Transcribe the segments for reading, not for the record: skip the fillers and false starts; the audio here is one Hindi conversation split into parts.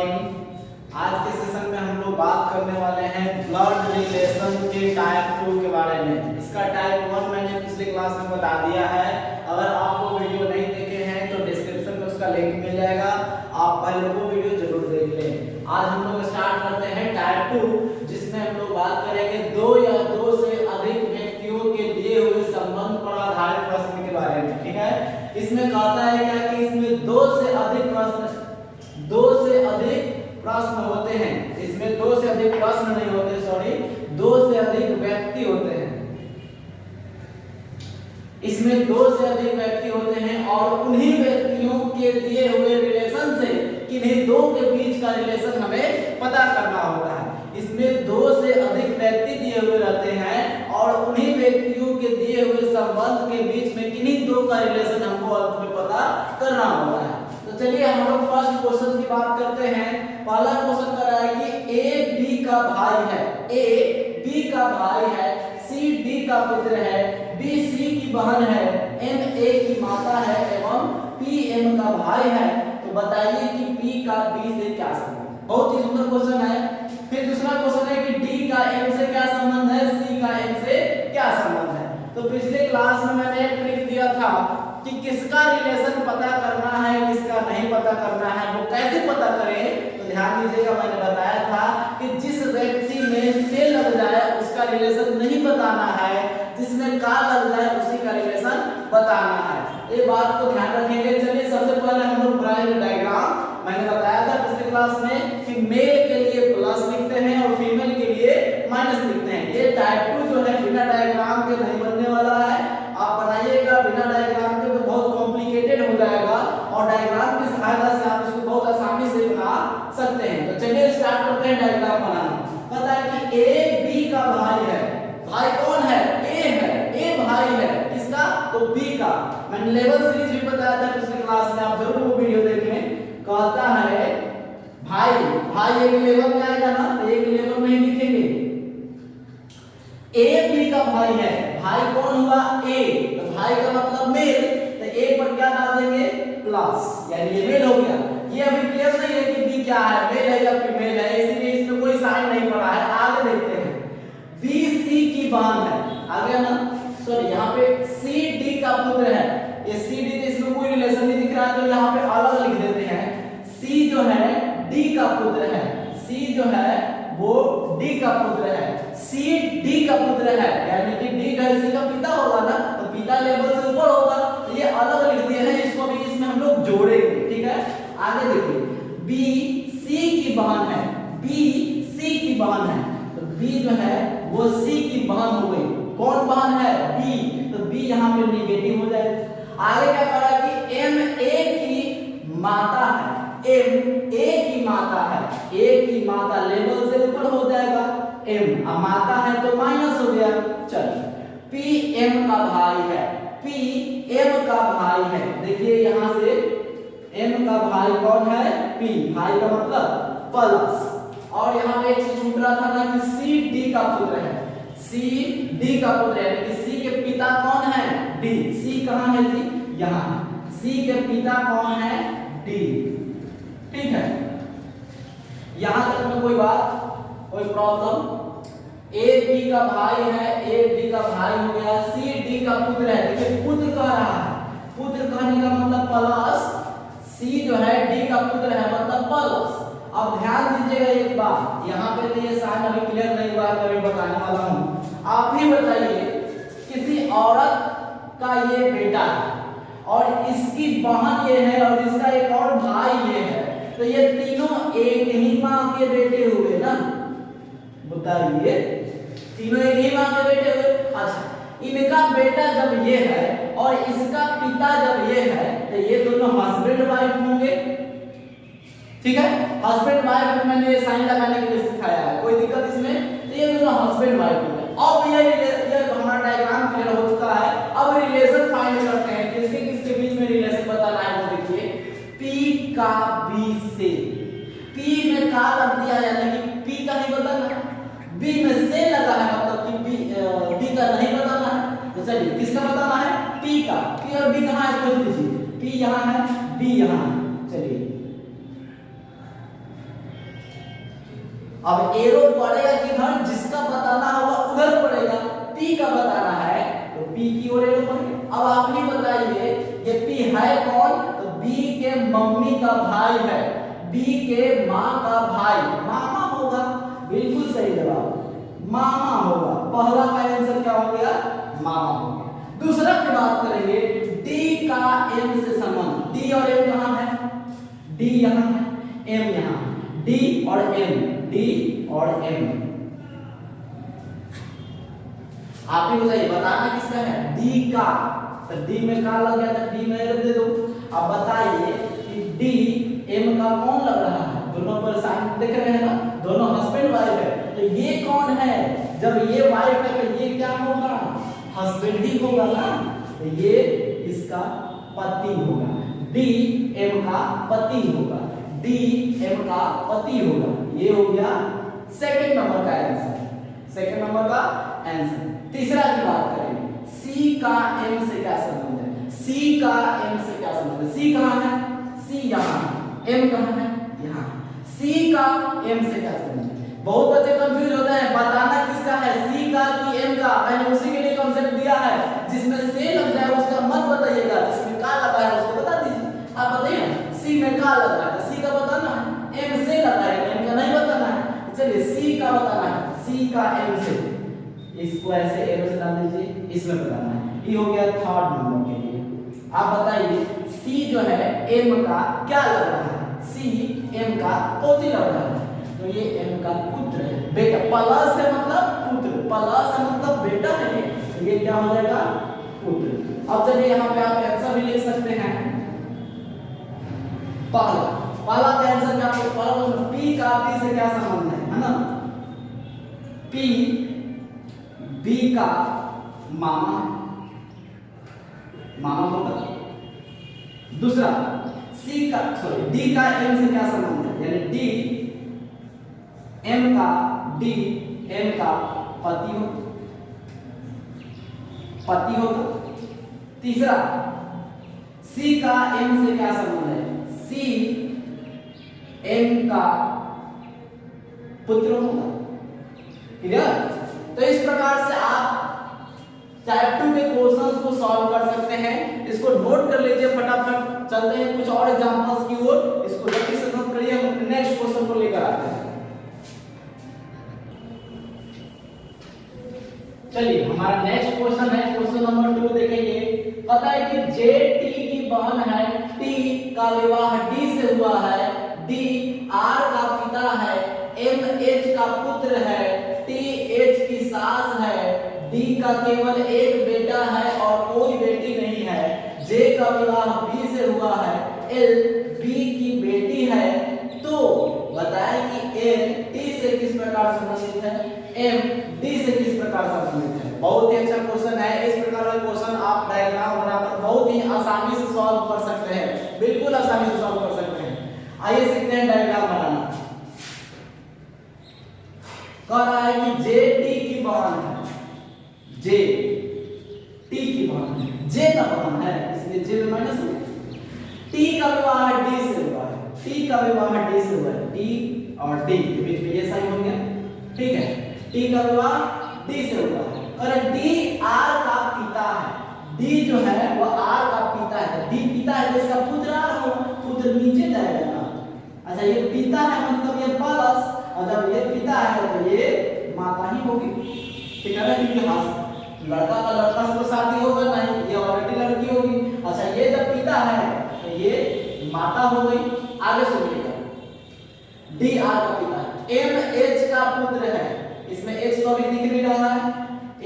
मॉर्निंग। आज के सेशन में हम लोग बात करने वाले हैं ब्लड रिलेशन के टाइप 2 के बारे में। इसका टाइप 1 मैंने पिछले क्लास में बता दिया है। अगर आप वो वीडियो नहीं देखे हैं तो डिस्क्रिप्शन में उसका लिंक मिल जाएगा, आप पहले वो वीडियो जरूर देख लें। आज हम लोग स्टार्ट करते हैं टाइप 2, जिसमें हम लोग बात करेंगे दो या दो से अधिक व्यक्तियों के दिए हुए संबंध पर आधारित प्रश्न के बारे में। ठीक है, इसमें कहता है क्या कि इसमें दो से अधिक प्रश्न होते हैं। इसमें दो से अधिक प्रश्न नहीं होते, सॉरी, दो से अधिक व्यक्ति होते हैं। इसमें दो से अधिक व्यक्ति होते हैं और उन्हीं व्यक्तियों के दिए हुए रिलेशन से किन्हीं दो के बीच का रिलेशन हमें पता करना होता है। इसमें दो से अधिक व्यक्ति दिए हुए रहते हैं और उन्हीं व्यक्तियों के दिए हुए संबंध के बीच में किन्हीं दो का रिलेशन हमको अंत में पता करना होता है। तो चलिए हम लोग फर्स्ट क्वेश्चन की बात करते हैं। पहला क्वेश्चन कर रहा है कि ए बी का भाई है, ए बी का भाई है, सी डी का पुत्र है, बी सी की बहन है, एम ए की माता है एवं पी एम का भाई है। तो बताइए कि पी का बी से क्या संबंध। बहुत ही सुंदर क्वेश्चन है। फिर दूसरा क्वेश्चन है कि डी का एम से क्या संबंध है, सी का एम से क्या संबंध है। तो पिछले क्लास में मैंने एक ट्रिक दिया था कि किसका रिलेशन पता करना है, किसका नहीं पता करना है, वो कैसे पता करें। तो ध्यान दीजिएगा, मैंने बताया था कि जिस व्यक्ति में से लग जाए उसका रिलेशन नहीं बताना है, जिसमें का लग जाए उसी का रिलेशन बताना है। ये बात को ध्यान रखेंगे। चलिए सबसे पहले हम लोग ब्राइट डायग्राम, मैंने बताया था पिछले क्लास में कि मेल के लिए प्लस लिखते हैं और फीमेल के लिए माइनस लिखते हैं। ये टाइप 2 जो है बिना डायग्राम के नहीं बनने वाला है। आप बनाइएगा बिना डायग्राम के तो बहुत कॉम्प्लिकेटेड हो जाएगा और डायग्राम की सहायता से आप इसको बहुत आसानी से बना सकते हैं। तो चलिए स्टार्ट करते हैं डायग्राम बनाना। पता है कि ए बी का भाई है। भाई कौन है? ए है, ए भाई है किसका? तो बी का। मैंने लेवल सीरीज भी बताया था पिछले क्लास में, आप जरूर वो वीडियो देखें। कहता है भाई, भाई एक लेवल में आएगा ना, तो एक लेवल में ही लिखेंगे। ए बी का भाई है, भाई कौन हुआ? ए, तो भाई का मतलब मेल, तो ए पर क्या डाल देंगे? प्लस, यानी ये मेल हो गया। ये अभी क्लियर नहीं है कि बी क्या है, मेल है या फीमेल है, इसलिए इसमें कोई साइन नहीं पड़ा है। आगे देखते हैं। बी सी की बहन है, आ गया ना। सॉरी, यहाँ पे सी डी का पुत्र है। ये सी डी तो इसमें कोई रिलेशन नहीं दिख रहा है, तो यहाँ पे अलग लिख देते हैं। सी जो है डी का पुत्र है, सी जो है वो डी का पुत्र है, सी डी का पुत्र है, यानी कि डी का इसी का पिता होगा ना, तो पिता लेवल से ऊपर होगा। तो ये अलग लिख दिए हैं, इसको भी इसमें हम लोग जोड़ेंगे। ठीक है, आगे देखिए। बी सी की बहन है, बी सी की बहन है, तो बी जो है वो सी की बहन हो गई। कौन बहन है? बी, तो बी यहाँ पे निगेटिव हो जाएगा। आगे क्या करा कि एम ए की माता है, एम ए की माता है, ए की माता लेवल से ऊपर हो जाएगा, एम, अब माता है तो माइनस हो गया। चलिए, पी एम का भाई है, पी एम का भाई है। देखिए यहाँ से एम का भाई कौन है? पी, भाई का मतलब प्लस। और यहाँ पे एक चीज छूट रहा था ना कि सी डी का पुत्र है, सी डी का पुत्र है, यानी कि सी के पिता कौन है? डी। सी कहाँ है जी? यहाँ। सी के पिता कौन है? डी। ठीक है, यहां तक में कोई बात, कोई प्रॉब्लम? ए बी का भाई है, ए बी का भाई हो गया, सी डी का पुत्र है। देखिए पुत्र कह रहा है, पुत्र कहने का मतलब प्लस, सी जो है डी का पुत्र है मतलब प्लस। अब ध्यान दीजिएगा एक बात, यहाँ पे तो ये साइन अभी क्लियर नहीं हुआ, मैं बताने वाला हूँ। आप ही बताइए, किसी औरत का ये बेटा है और इसकी बहन ये है और इसका एक और भाई ये है, तो ये तीनों एक ही माँ के बेटे हुए ना। बताइए, तीनों एक ही माँ के बेटे हुए। अच्छा, इनका बेटा जब ये है और इसका पिता जब ये है, तो ये दोनों हस्बैंड वाइफ होंगे। ठीक है, हस्बैंड वाइफ में मैंने ये साइन लगाने के लिए सिखाया है, कोई दिक्कत इसमें? तो ये दोनों हस्बैंड वाइफ होंगे। अब ये हमारा डायग्राम क्लियर हो चुका है। अब रिलेशन फाइंड करते हैं, किसके किसके बीच में रिलेशन बताना है। वो देखिए, पी का बी से, पी में का लग दिया, यानी कि पी का नहीं बताना, बी में से लगा है मतलब कि बी का नहीं बताना है। तो चलिए किसका बताना है? पी का। पी और बी कहाँ है? खोज लीजिए। पी यहाँ है, बी यहाँ है। चलिए अब एरो पड़ेगा किधर, जिसका बताना होगा उधर पड़ेगा। P का बताना है तो P की ओर एरो पड़ेगा। अब आप ही बताइए ये P है कौन, तो B के मम्मी का भाई है, B के माँ का भाई, मामा होगा। बिल्कुल सही जवाब, मामा होगा। पहला का आंसर क्या हो गया, मामा हो गया। दूसरा की बात करेंगे, D का M से संबंध। D और M कहाँ है, D यहाँ है, M यहाँ, D और M, D और M। आप ही बताइए बताना किसका है, D का। तो D में का लग गया था, D में दे दो। अब बताइए कि D M का कौन लग रहा है, दोनों पर साइन देख रहे हैं ना, दोनों हस्बैंड वाइफ है। तो ये कौन है, जब ये वाइफ है तो ये क्या होगा, हस्बैंड ही होगा ना, तो ये इसका पति होगा। D M का पति होगा, D M का पति होगा। ये हो गया सेकंड नंबर का आंसर, सेकंड नंबर का आंसर। तीसरा की बात करेंगे, C का M से क्या संबंध है, C का M से क्या संबंध है, C कहाँ है, C यहाँ, M कहाँ है, यहाँ। C का M से क्या संबंध है, बहुत बच्चे कंफ्यूज होते हैं बताना किसका है, C का कि M का। मैंने उसी के लिए कांसेप्ट दिया है, जिसमें से लग जाए उसका मत बताइएगा, जिसमें का लगा है उसको बता दीजिए। आप बताइए C में का लगा है, C का बताना है, M से लगा है, M का नहीं बताना है। चलिए C का बताना है, C का M से, इसको ऐसे एरो से डाल दीजिए, इसमें बताना है। ये हो गया थर्ड नंबर के लिए। आप बताइए C जो है M का क्या लग रहा है, C M का पोती लग रहा है, तो ये M का पुत्र है, बेटा। प्लस है मतलब पुत्र, प्लस है मतलब बेटा है, तो ये क्या हो जाएगा, पुत्र। अब चलिए यहाँ पे आप आंसर भी लिख सकते हैं। पहला पहला का आंसर क्या आपको पहला, P का B से क्या संबंध है ना, P B का मामा, मामा होगा। दूसरा C का सॉरी D का M से क्या संबंध है, यानी D M का पति हो, पति होगा। तीसरा C का M से क्या संबंध है, C M का पुत्र होगा। क्लियर। तो इस प्रकार से आप टाइप 2 के क्वेश्चंस को सॉल्व कर सकते हैं। इसको नोट कर लीजिए फटाफट, चलते हैं कुछ और एग्जांपल्स की ओर। इसको जल्दी से नोट करिए, हम नेक्स्ट क्वेश्चन को लेकर आते हैं। चलिए हमारा नेक्स्ट क्वेश्चन है क्वेश्चन नंबर 2। देखिए पता है कि जे टी की बहन है, टी का विवाह डी से हुआ है, डी आर का पिता है, एम एच का पुत्र है, टी एच की सास है, डी का केवल एक बेटा है और कोई बेटी नहीं है, जे का विवाह बी से हुआ है, एल बी की बेटी है। तो बताएं कि एल टी से किस प्रकार संबंधित है, एम डी से किस प्रकार संबंधित है। बहुत ही अच्छा क्वेश्चन है। इस प्रकार का क्वेश्चन आप डायग्राम बनाकर बहुत ही आसानी से सॉल्व कर सकते हैं, बिल्कुल आसानी से सॉल्व कर सकते हैं। आइए सीखते हैं डायग्राम बनाना। कह रहा है कि जे टी की बहन है, जे टी की बहन है, जे का बहन है इसलिए जे में माइनस हो। टी का विवाह डी से हुआ है, टी का विवाह डी से हुआ है, टी और डी के बीच में ये साइन हो गया, ठीक है। टी का विवाह डी से हुआ है और डी आर का पिता है, डी जो है वह आर का पिता है। डी पिता है तो इसका पुत्र आर हो, पुत्र नीचे जाएगा ना। अच्छा ये पिता है मतलब ये प्लस, और जब ये पिता है तो ये माता ही होगी, ठीक है ना, क्योंकि हाँ लड़का का लड़का से तो शादी होगा नहीं, ये ऑलरेडी लड़की होगी। अच्छा ये जब पिता है तो ये माता हो गई। आगे सुनिएगा, डी आर का पिता है, एम एच का पुत्र है, इसमें एच तो अभी दिख नहीं रहा है,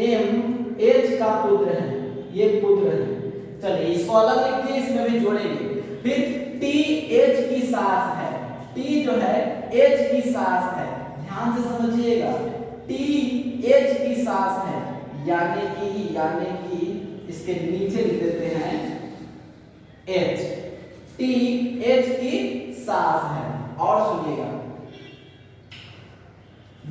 एम एच का पुत्र है, ये पुत्र है। चलिए इसको अलग लिख दिए, इसमें भी जोड़ेंगे। फिर टी एच की सास है, टी जो है एच की सास है, ध्यान से समझिएगा, टी एच की सास है, यानी कि इसके नीचे लिख देते हैं एच, टी एच की सास है। और सुनिएगा,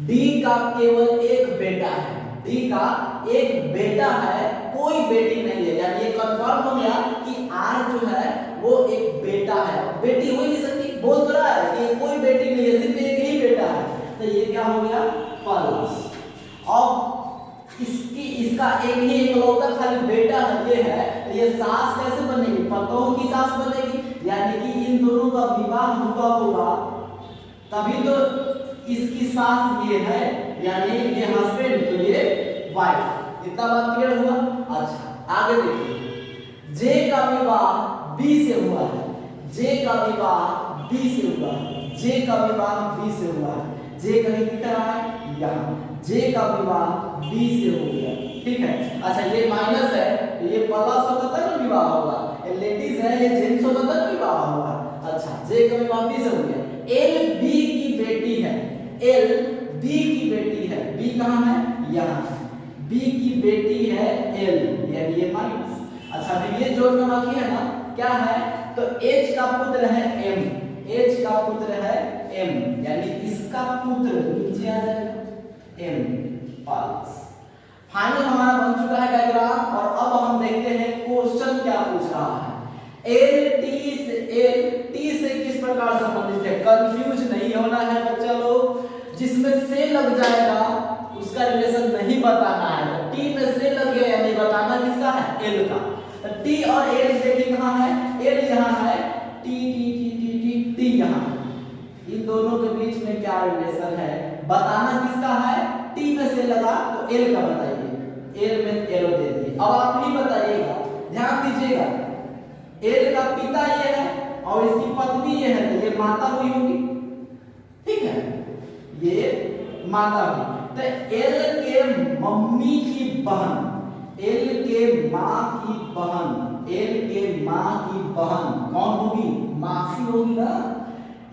डी का केवल एक बेटा है, डी का एक बेटा है, कोई बेटी नहीं है, यानी ये कंफर्म हो गया कि आर जो है वो एक बेटा है। बेटी हो ही नहीं सकती, बोल तो रहा है कि कोई बेटी नहीं है, सिर्फ एक ही बेटा है। तो तो ये क्या हो गया प्लस। अब इसका एक ही इकलौता खाली बेटा ये है, तो ये सास कैसे बनेगी, पतों की सास बनेगी, यानी कि इन दोनों का विवाह हुआ होगा तभी तो इसकी सास ये है, यानी ये हस्बैंड तो ये वाइफ। इतना बात क्लियर हुआ। अच्छा आगे देखिए, जे का विवाह बी से हुआ है, जे का विवाह बी से हुआ है, जे का विवाह बी से हुआ है, जे कहीं दिख रहा है यहाँ, जे का विवाह बी से हो गया, ठीक है। अच्छा ये माइनस है तो ये प्लस होगा तब ना विवाह होगा, ये लेडीज है ये जेंट्स होगा तब विवाह होगा। अच्छा जे का विवाह बी से हो गया, एल बी की बेटी है, एल बी की बेटी है, बी कहाँ है यहाँ, बी की बेटी है एल, यानी ये माइनस। अच्छा फिर ये जोड़ना बाकी है ना, क्या है तो एच का पुत्र है एम, एच का पुत्र है एम, यानी इसका पुत्र नीचे आ जाएगा एम प्लस। फाइनल हमारा बन चुका है डायग्राम। और अब हम देखते हैं क्वेश्चन क्या पूछ रहा है। एल टी से किस प्रकार संबंधित है, कंफ्यूज नहीं होना है बच्चा लोग। जिसमें से लग जाएगा उसका रिलेशन नहीं बताना है, टी में से लग गया यानी बताना किसका है एल का। तो टी और एल देखिए कहाँ है, एल यहाँ है, T T T T T T यहाँ, इन दोनों के बीच में क्या रिलेशन है बताना किसका है, टी में से लगा तो एल का बताइए, एल में एरो दे दिए। अब आप ही बताइएगा, ध्यान दीजिएगा, एल का पिता ये है और इसकी पत्नी ये है, तो ये माता हुई होगी, ठीक है, ये माता हुई। तो एल के मम्मी की बहन, एल के माँ की बहन, एल के माँ की बहन कौन होगी, मासी होगी ना,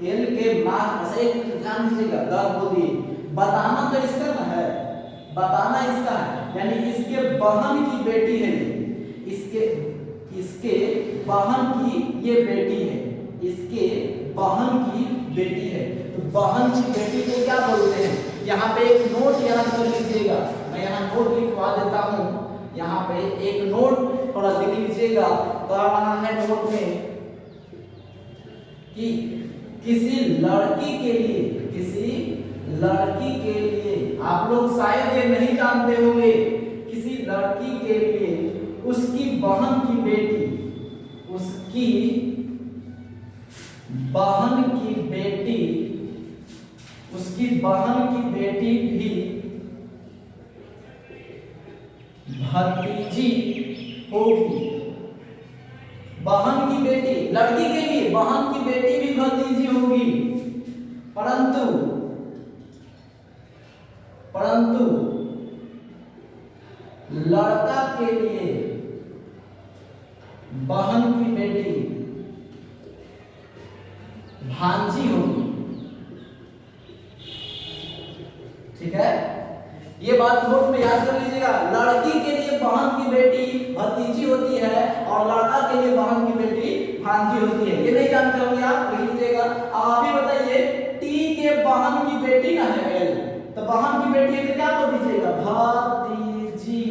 एल के माँ। एक ध्यान दीजिएगा, गर्भवती बताना तो इसका ना है, बताना इसका है, यानी इसके बहन की बेटी है ये, इसके बहन की ये बेटी है, इसके बहन की बेटी है। तो बहन की बेटी को क्या बोलते हैं, यहाँ पे एक नोट याद कर लीजिएगा, मैं यहाँ नोट लिखवा देता हूँ, यहाँ पे एक नोट थोड़ा लिख लीजिएगा। तो रहा है नोट में कि किसी लड़की के लिए, किसी लड़की के लिए, आप लोग शायद ये नहीं जानते होंगे, किसी लड़की के लिए उसकी बहन की बेटी, उसकी बहन की बेटी, उसकी बहन की बेटी भी भतीजी होगी। बहन की बेटी, लड़की के लिए बहन की बेटी भी भतीजी होगी, परंतु लड़का के लिए बहन की बेटी भांजी होगी, ठीक है। ये बात नोट में याद कर लीजिएगा, लड़की के लिए बहन की बेटी भतीजी होती है और लड़का के लिए बहन की बेटी भांजी होती है। ये नहीं जानते होंगे आप, लिख लीजिएगा। अब आप ही बताइए, टी के बहन की बेटी ना है एल, तो बहन की बेटी है तो क्या बोल दीजिएगा, भतीजी।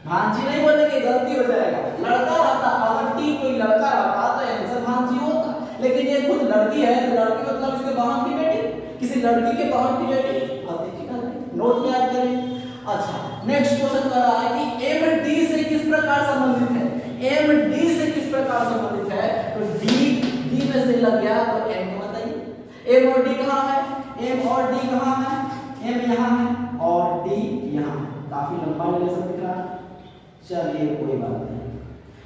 भांजी नहीं बोलेंगे, गलती हो जाएगा। लड़का रहता, अगर टी कोई लड़का रहता तो आंसर भांजी होता, लेकिन ये खुद लड़की है तो लड़की मतलब इसके बहन की बेटी, किसी लड़की के बहन की बेटी भतीजी का नोट में याद करें। अच्छा नेक्स्ट क्वेश्चन कर रहा है कि एम डी से किस प्रकार संबंधित है, एम डी से किस प्रकार संबंधित है, तो डी में से लग गया तो एम को बताइए। एम और डी कहाँ है, एम और डी कहाँ है, एम यहाँ है और डी यहाँ है, काफी लंबा रिलेशन दिख रहा है। चलिए कोई बात नहीं,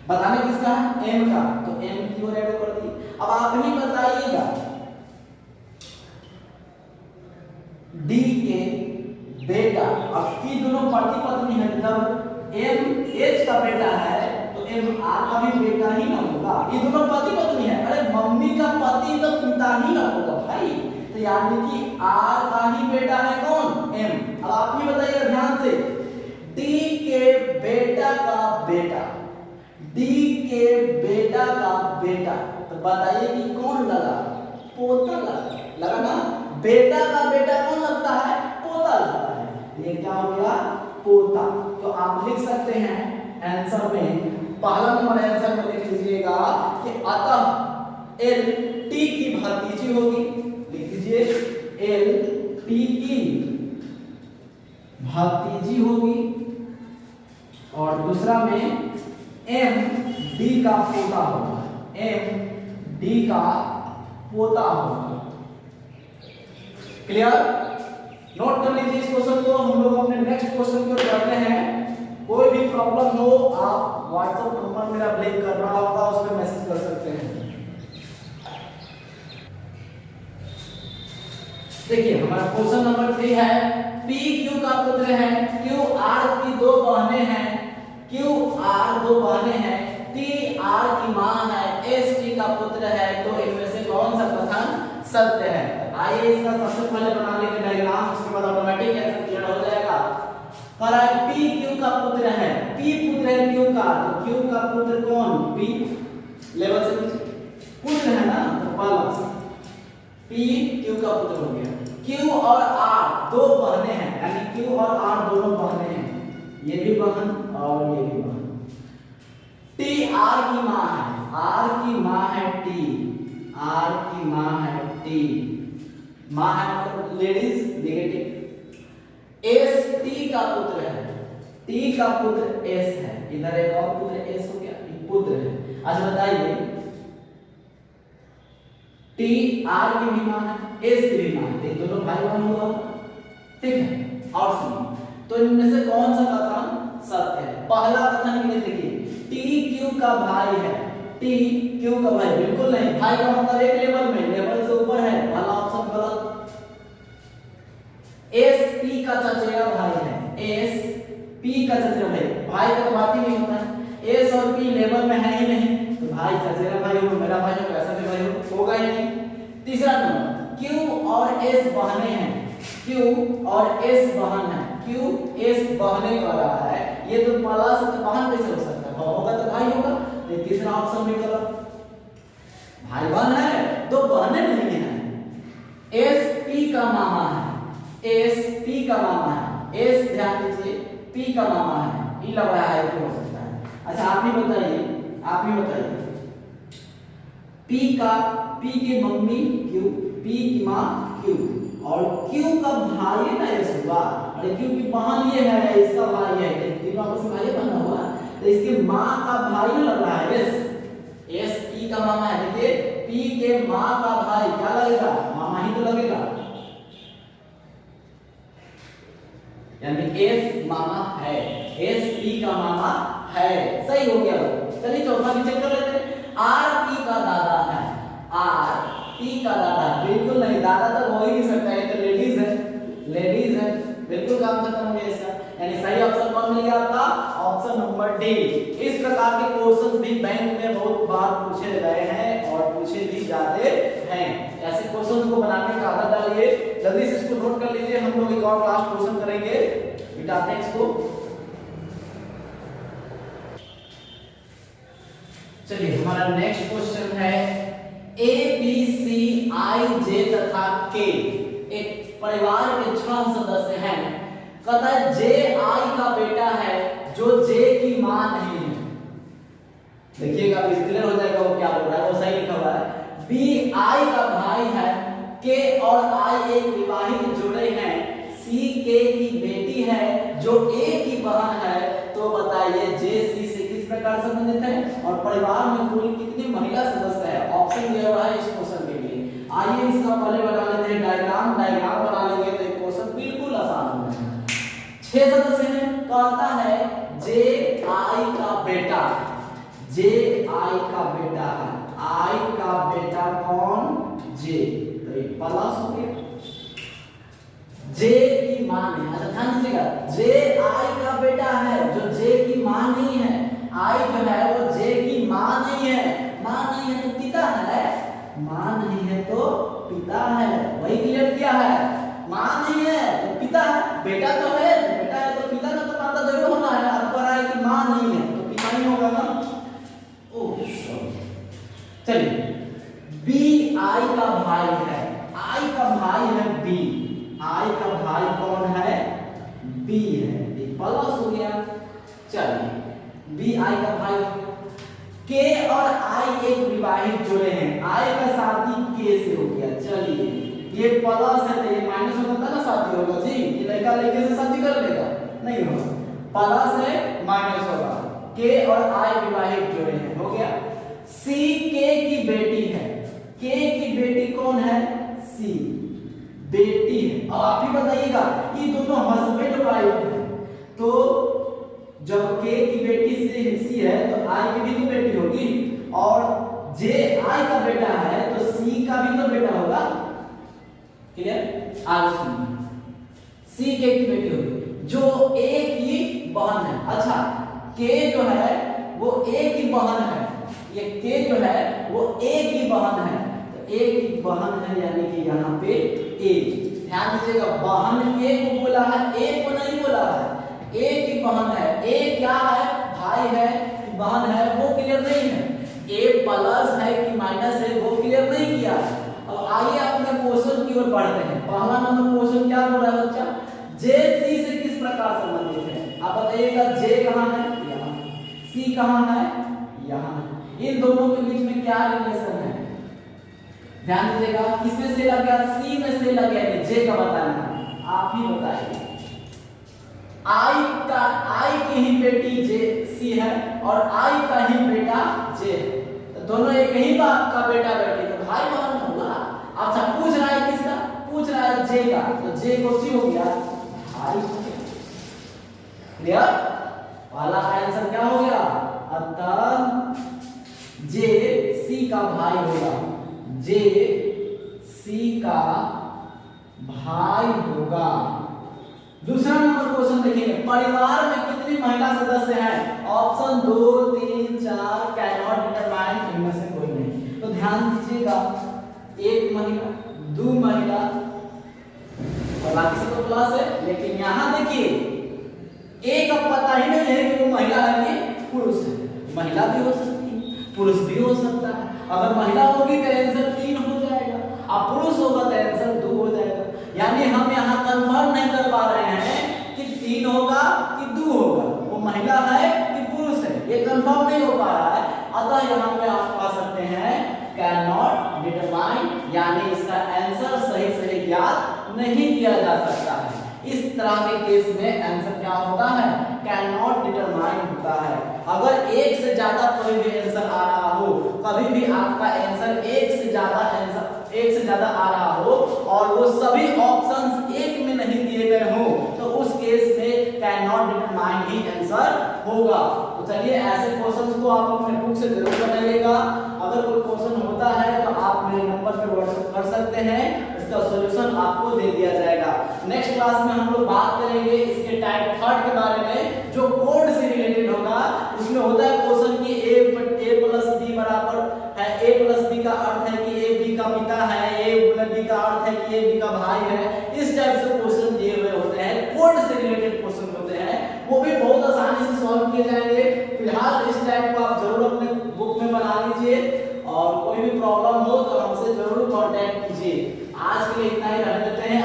बताने किसका है, एम का, तो एम की ओर एरो कर दी। अब आप ही बताइएगा, डी के बेटा, अब ये दोनों पति पत्नी है, जब एम एच का बेटा है तो एम आर का भी बेटा ही ना होगा, ये दोनों पति पत्नी है। अरे मम्मी का पति तो पिता ही ना होगा भाई, तो यानी कि आर का ही बेटा है कौन, एम। अब आप ही बताइए ध्यान से, डी के बेटा का बेटा, डी के बेटा का बेटा, तो बताइए कि कौन लगा, पोता लगा ना, बेटा का बेटा कौन लगता है, पोता लगता है, ये क्या हो गया पोता। तो आप लिख सकते हैं आंसर में, पहला नंबर आंसर में लिख लीजिएगा कि अतः एल टी की भतीजी होगी, लिख लीजिए एल जी होगी और दूसरा में m d का पोता होगा, m d का पोता होगा। क्लियर? नोट कर लीजिए इस क्वेश्चन को। हम लोग अपने नेक्स्ट क्वेश्चन की ओर बढ़ते हैं। कोई भी प्रॉब्लम हो आप व्हाट्सएप नंबर मेरा ब्लिंक कर रहा होगा, उस पर मैसेज कर सकते हैं। देखिए हमारा क्वेश्चन नंबर 3 है, P Q का पुत्र है, Q R की दो बहनें हैं, Q R दो बहनें हैं, T R की मां है, S T का पुत्र है, तो इनमें से कौन सा कथन सत्य है? आइए इसका सबसे पहले बना लेंगे डायग्राम, उसके बाद ऑटोमेटिक आंसर क्लियर हो जाएगा। पर P Q का पुत्र है, P पुत्र है Q का, तो Q का पुत्र कौन? P लेवल से पुत्र है ना, तो पहला P Q का पुत्र हो गया। Q और R दो बहनें हैं, यानी Q और R दोनों बहनें हैं, ये भी बहन और ये भी बहन। T R की मां है, R की मां है T, R की मां है T, मां है मतलब लेडीज नेगेटिव। S T का पुत्र है, T का पुत्र S है, इधर एक और पुत्र S हो गया, एक पुत्र है। अच्छा बताइए T R की भी मां है, S की भी मां है, तो दोनों भाई बहन हुआ, ठीक है। और सुनिए, तो इनमें से कौन सा कथन सत्य है? पहला कथन के लिए देखिए, T Q का भाई है, T Q का भाई बिल्कुल नहीं, भाई का मतलब एक लेवल में, लेवल से ऊपर है, पहला ऑप्शन गलत। S P का चचेरा भाई है, S P का चचेरा भाई, भाई का तो बात ही नहीं होता है, S और P लेवल में है ही नहीं, तो भाई चचेरा भाई हो, मेरा भाई हो, ऐसा भी भाई होगा ही नहीं। तीसरा नंबर, Q और S बहनें हैं, Q और S बहन है, Q S बहनें कर रहा है, ये तो पहला से तो बहन कैसे हो सकता है? होगा तो भाई होगा, तो तीसरा ऑप्शन भी गलत। भाई बहन है, दो बहनें नहीं है। S P का मामा है, S P का मामा है, S ध्यान दीजिए P का मामा है, ये लग रहा है तो हो सकता है। अच्छा आप ही बताइए, आप ही बताइए, P की मम्मी Q, P की मां Q, और Q का भाई है ना S हुआ, और Q की बहन ये है, इसका भाई है, तीनों आपस में भाई बना हुआ, तो इसके मां का भाई लग रहा है S, S P का मामा है, देखिए P के मां का भाई क्या लगेगा? मामा ही तो लगेगा, यानी S मामा है, S P का मामा है, सही हो गया। चलिए चौथा भी चेक कर लेते हैं। R P का दादा है, R P का दादा, बिल्कुल नहीं, दादा तो हो ही नहीं सकता है, तो लेडीज है, लेडीज है, बिल्कुल काम खत्म हो गया इसका, यानी सही ऑप्शन कौन मिल गया आपका? Option number D. इस प्रकार के क्वेश्चन भी बैंक में बहुत बार पूछे गए हैं और पूछे भी जाते हैं। ऐसे क्वेश्चन को बनाने का आदत डालिए, जल्दी से इसको नोट कर लीजिए। हम लोग एक और लास्ट क्वेश्चन करेंगे, मिटाते हैं इसको। चलिए हमारा नेक्स्ट क्वेश्चन है, A B C I J तथा K एक परिवार के 6 सदस्य हैं, कहता है J I का बेटा है जो J की मां नहीं है। देखिएगा अभी क्लियर हो जाएगा वो क्या बोल रहा है, वो सही लिखा हुआ है। B I का भाई है, K और I एक विवाहित जोड़े हैं, C K की बेटी है जो A की बहन है, तो बताइए J C से किस प्रकार संबंधित है और परिवार में कुल कितनी महिला सदस्य है? ऑप्शन दिया हुआ है इस क्वेश्चन के लिए। आइए इसका पहले बना लेते हैं डायग्राम, डायग्राम बना लेंगे तो ये क्वेश्चन बिल्कुल आसान हो जाएगा। 6 सदस्य हैं, कहता है J I का बेटा, J I का बेटा है, I का बेटा कौन? J, तो ये प्लस हो गया। J की मां नहीं, अच्छा ध्यान दीजिएगा, J I का बेटा है जो J की मां नहीं है, I जो है वो J की मां नहीं है, मां नहीं है तो पिता है, मां नहीं है तो पिता है, वही क्लियर किया है, मां नहीं है तो पिता है, बेटा तो है, बेटा है तो पिता का तो माता जरूर होना है, अब कह रहा है कि मां नहीं है तो पिता ही होगा ना। ओह चलिए B I का भाई है, I का भाई है B, I का भाई कौन है? B है, ये प्लस हो गया। चलिए B I का भाई, K और I एक विवाहित जोड़े हैं, I का शादी K से हो गया। चलिए ये प्लस है तो ये माइनस होता ना शादी होगा जी, ये लड़का लड़के से शादी कर लेगा, नहीं होगा, प्लस है माइनस होगा, के और आई विवाहित जोड़े हैं, हो गया। सी के की बेटी है, के की बेटी कौन है, सी बेटी है। अब आप ही बताइएगा ये दोनों हस्बैंड वाइफ है, तो जब के की बेटी सी है तो आई की भी तो बेटी होगी, और जे आई का बेटा है तो सी का भी तो बेटा होगा, क्लियर। आगे सुनिए, सी के की बेटी होगी जो ए की बहन है। अच्छा, के जो है वो ए की बहन है, ये के जो है वो ए की बहन है, तो ए की बहन है यानी कि यहाँ पे ए। ध्यान दीजिएगा, बहन ए को बोला है, ए को नहीं बोला है, ए की बहन है। ए क्या है, भाई है कि बहन है वो क्लियर नहीं है, ए प्लस है कि माइनस है वो क्लियर नहीं किया। अब आइए अपने क्वेश्चन की ओर बढ़ते हैं। पहला नंबर क्वेश्चन क्या बोल रहा है बच्चा, जे सी से किस प्रकार संबंधित है, आप बताइएगा। जे कहाँ है, यहाँ, सी कहाँ है, यहाँ, इन दोनों के बीच में क्या रिलेशन है, ध्यान दीजिएगा। किसमें से लग गया, सी में से लग गया, जे का बताना है, आप ही बताइए। आई की ही बेटी जे सी है और आई का ही बेटा जे है, तो दोनों एक ही बाप का बेटा बेटी, तो भाई बहन होगा। अच्छा, पूछ रहा है किसका, पूछ रहा है जे का, तो जे को सी हो गया, भाई हो गया, क्लियर। पहला आंसर क्या हो गया, अतः जे सी का भाई होगा, जे सी का भाई होगा। दूसरा नंबर क्वेश्चन देखिए, परिवार में कितनी महिला सदस्य हैं, ऑप्शन 2 3 4, कैन नॉट डिटरमाइन, इनमें से कोई नहीं। तो ध्यान दीजिएगा, एक महिला, दो महिला और बाकी सब तो प्लस है, लेकिन यहाँ देखिए एक अब पता ही नहीं है कि वो महिला है कि पुरुष है। महिला भी हो सकती है, पुरुष भी हो सकता है। अगर महिला होगी तो आंसर 3 हो जाएगा, और पुरुष होगा तो आंसर 2 हो जाएगा। यानी हम यहाँ कंफर्म नहीं कर पा रहे हैं कि 3 होगा कि 2 होगा, वो महिला है कि पुरुष है, ये कंफर्म नहीं हो पा रहा है। अतः यहाँ पे आप पा सकते हैं कैन नॉट डिटरमाइन, यानी इसका आंसर सही ज्ञात नहीं किया जा सकता है। इस तरह के केस में आंसर क्या होता है, कैन नॉट डिटरमाइन होता है। अगर एक से ज्यादा कोई भी आंसर आ रहा हो, कभी भी आपका आंसर एक से ज्यादा आ रहा हो और वो सभी ऑप्शंस एक में नहीं दिए गए हो, तो उस केस में can not determine he answer होगा। तो चलिए ऐसे क्वेश्चंस को आप अपने बुक से जरूर बनाइएगा। अगर कोई क्वेश्चन होता है तो आप मेरे नंबर पर व्हाट्सएप कर सकते हैं, इसका सॉल्यूशन आपको दे दिया जाएगा। नेक्स्ट क्लास में हम लोग बात करेंगे इसके टाइप थर्ड के बारे में, जो कोड से रिलेटेड होगा। उसमें होता है क्वेश्चन कि a प्लस b बराबर है, a प्लस b का अर्थ है कि a b का पिता है, a प्लस b का अर्थ है कि a b का भाई है। इस टाइप से क्वेश्चन दिए हुए होते हैं, कोड से रिलेटेड क्वेश्चन होते हैं, वो भी बहुत आसानी से सॉल्व किए जाएंगे। फिलहाल इस टाइप को आप जरूर अपने बुक में बना लीजिए, और कोई भी प्रॉब्लम हो तो हमसे जरूर कांटेक्ट कीजिए। आज के लिए इतना ही रहने देते हैं।